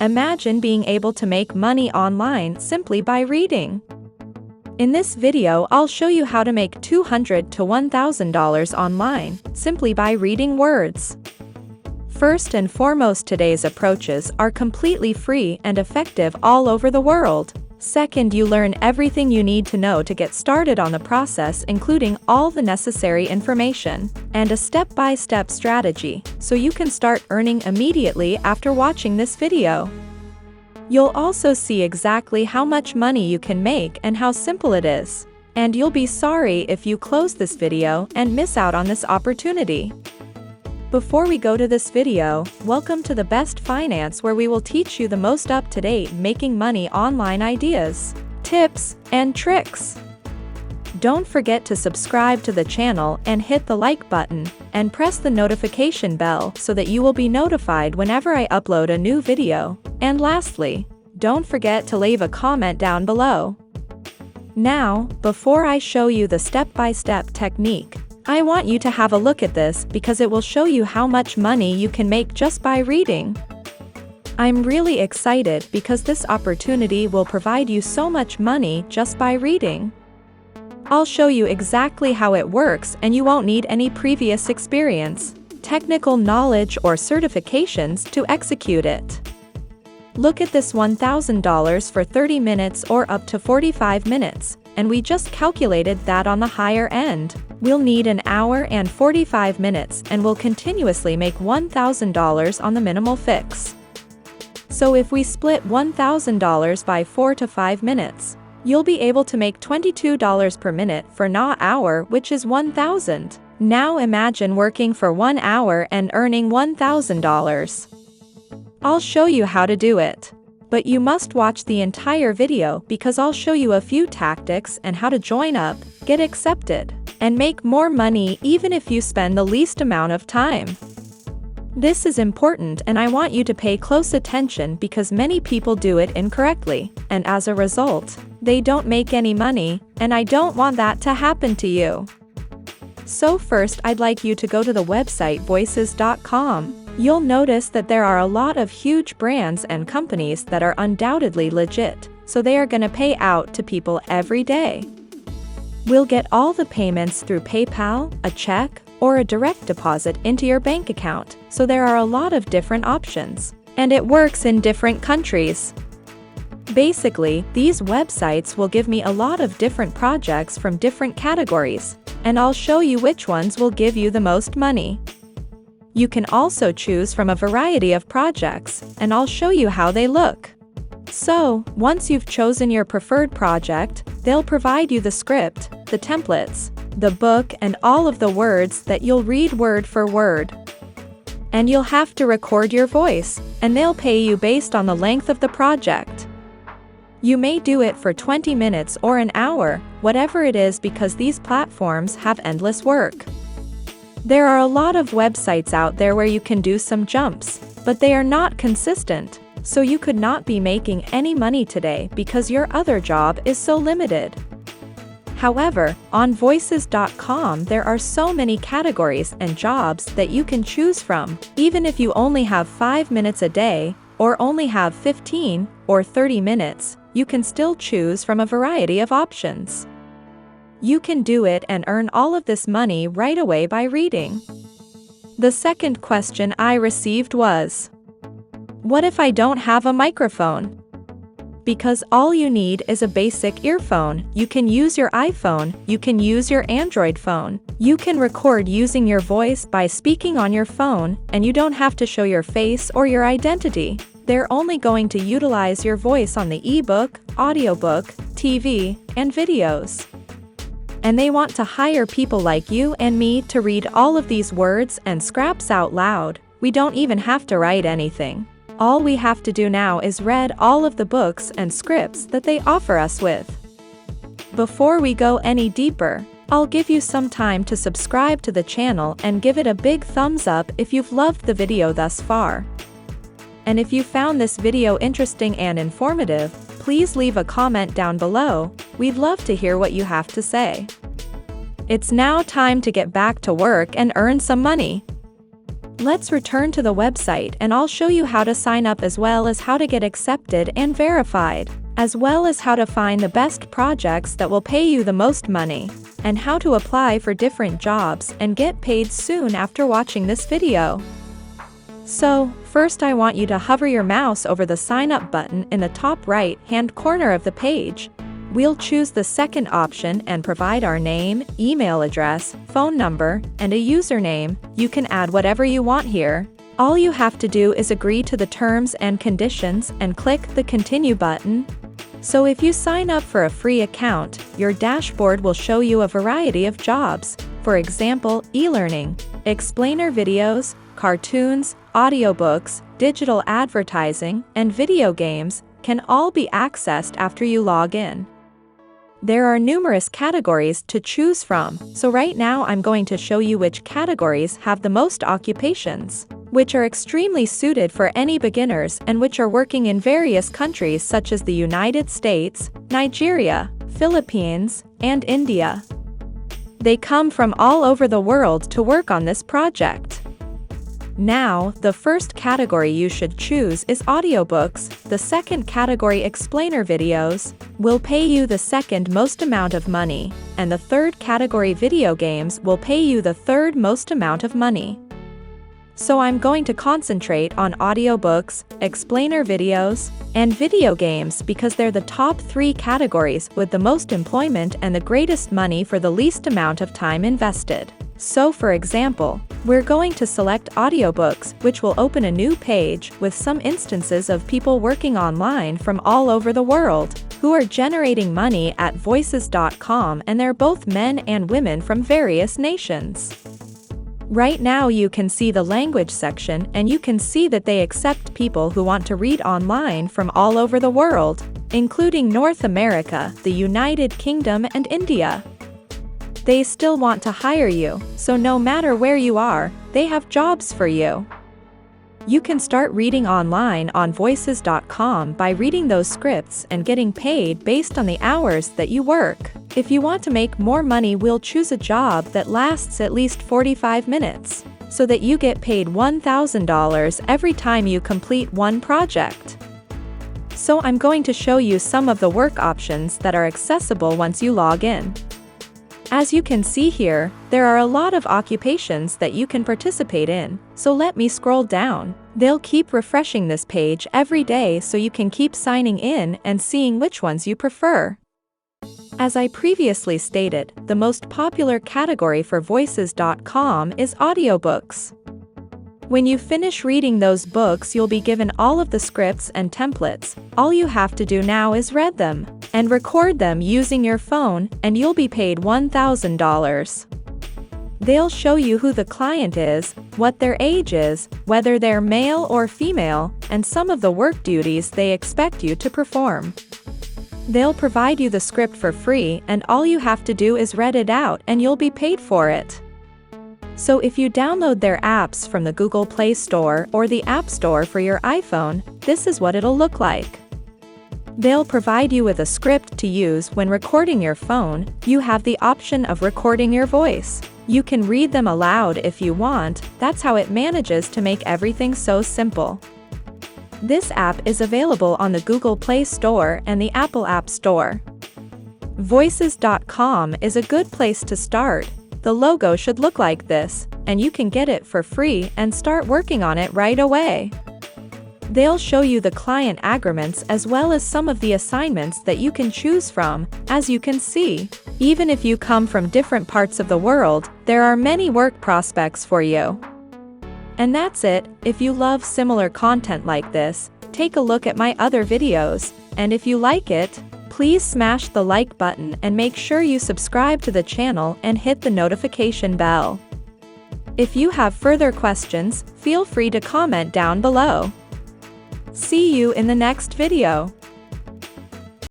Imagine being able to make money online simply by reading. In this video, I'll show you how to make $200 to $1,000 online, simply by reading words. First and foremost, today's approaches are completely free and effective all over the world. Second, you learn everything you need to know to get started on the process, including all the necessary information and a step-by-step strategy, so you can start earning immediately after watching this video. You'll also see exactly how much money you can make and how simple it is. And you'll be sorry if you close this video and miss out on this opportunity. Before we go to this video, welcome to the Best Finance, where we will teach you the most up-to-date making money online ideas, tips, and tricks. Don't forget to subscribe to the channel and hit the like button, and press the notification bell so that you will be notified whenever I upload a new video. And lastly, don't forget to leave a comment down below. Now, before I show you the step-by-step technique, I want you to have a look at this because it will show you how much money you can make just by reading. I'm really excited because this opportunity will provide you so much money just by reading. I'll show you exactly how it works, and you won't need any previous experience, technical knowledge, or certifications to execute it. Look at this $1,000 for 30 minutes or up to 45 minutes, and we just calculated that on the higher end. We'll need an hour and 45 minutes and will continuously make $1,000 on the minimal fix. So if we split $1,000 by 4 to 5 minutes, you'll be able to make $22 per minute for an hour, which is $1,000. Now imagine working for 1 hour and earning $1,000. I'll show you how to do it. But you must watch the entire video because I'll show you a few tactics and how to join up, get accepted, and make more money even if you spend the least amount of time. This is important, and I want you to pay close attention because many people do it incorrectly, and as a result, they don't make any money, and I don't want that to happen to you. So first, I'd like you to go to the website voices.com. You'll notice that there are a lot of huge brands and companies that are undoubtedly legit, so they are going to pay out to people every day. We'll get all the payments through PayPal, a check, or a direct deposit into your bank account, so there are a lot of different options, and it works in different countries. Basically, these websites will give me a lot of different projects from different categories, and I'll show you which ones will give you the most money. You can also choose from a variety of projects, and I'll show you how they look. So, once you've chosen your preferred project, they'll provide you the script, the templates, the book, and all of the words that you'll read word for word. And you'll have to record your voice, and they'll pay you based on the length of the project. You may do it for 20 minutes or an hour, whatever it is, because these platforms have endless work. There are a lot of websites out there where you can do some jumps, but they are not consistent, so you could not be making any money today because your other job is so limited. However, on voices.com there are so many categories and jobs that you can choose from, even if you only have 5 minutes a day, or only have 15 or 30 minutes, you can still choose from a variety of options. You can do it and earn all of this money right away by reading. The second question I received was, what if I don't have a microphone? Because all you need is a basic earphone. You can use your iPhone, you can use your Android phone. You can record using your voice by speaking on your phone, and you don't have to show your face or your identity. They're only going to utilize your voice on the ebook, audiobook, TV, and videos. And they want to hire people like you and me to read all of these words and scraps out loud. We don't even have to write anything. All we have to do now is read all of the books and scripts that they offer us with. Before we go any deeper, I'll give you some time to subscribe to the channel and give it a big thumbs up if you've loved the video thus far. And if you found this video interesting and informative, please leave a comment down below. We'd love to hear what you have to say. It's now time to get back to work and earn some money. Let's return to the website and I'll show you how to sign up as well as how to get accepted and verified, as well as how to find the best projects that will pay you the most money, and how to apply for different jobs and get paid soon after watching this video. So, first I want you to hover your mouse over the sign up button in the top right-hand corner of the page. We'll choose the second option and provide our name, email address, phone number, and a username. You can add whatever you want here. All you have to do is agree to the terms and conditions and click the Continue button. So if you sign up for a free account, your dashboard will show you a variety of jobs. For example, e-learning, explainer videos, cartoons, audiobooks, digital advertising, and video games can all be accessed after you log in. There are numerous categories to choose from, so right now I'm going to show you which categories have the most occupations, which are extremely suited for any beginners and which are working in various countries such as the United States, Nigeria, Philippines, and India. They come from all over the world to work on this project. Now, the first category you should choose is audiobooks. The second category, explainer videos, will pay you the second most amount of money, and the third category, video games, will pay you the third most amount of money. So I'm going to concentrate on audiobooks, explainer videos, and video games because they're the top 3 categories with the most employment and the greatest money for the least amount of time invested. So for example, we're going to select audiobooks, which will open a new page with some instances of people working online from all over the world, who are generating money at voices.com, and they're both men and women from various nations. Right now you can see the language section and you can see that they accept people who want to read online from all over the world, including North America, the United Kingdom, and India. They still want to hire you, so no matter where you are, they have jobs for you. You can start reading online on voices.com by reading those scripts and getting paid based on the hours that you work. If you want to make more money, we'll choose a job that lasts at least 45 minutes, so that you get paid $1,000 every time you complete one project. So I'm going to show you some of the work options that are accessible once you log in. As you can see here, there are a lot of occupations that you can participate in, so let me scroll down. They'll keep refreshing this page every day so you can keep signing in and seeing which ones you prefer. As I previously stated, the most popular category for voices.com is audiobooks. When you finish reading those books, you'll be given all of the scripts and templates. All you have to do now is read them and record them using your phone, and you'll be paid $1,000. They'll show you who the client is, what their age is, whether they're male or female, and some of the work duties they expect you to perform. They'll provide you the script for free, and all you have to do is read it out and you'll be paid for it. So if you download their apps from the Google Play Store or the App Store for your iPhone, this is what it'll look like. They'll provide you with a script to use when recording your phone. You have the option of recording your voice. You can read them aloud if you want. That's how it manages to make everything so simple. This app is available on the Google Play Store and the Apple App Store. Voices.com is a good place to start. The logo should look like this, and you can get it for free and start working on it right away. They'll show you the client agreements as well as some of the assignments that you can choose from. As you can see, even if you come from different parts of the world, there are many work prospects for you. And that's it. If you love similar content like this, take a look at my other videos, and if you like it, please smash the like button and make sure you subscribe to the channel and hit the notification bell. If you have further questions, feel free to comment down below. See you in the next video.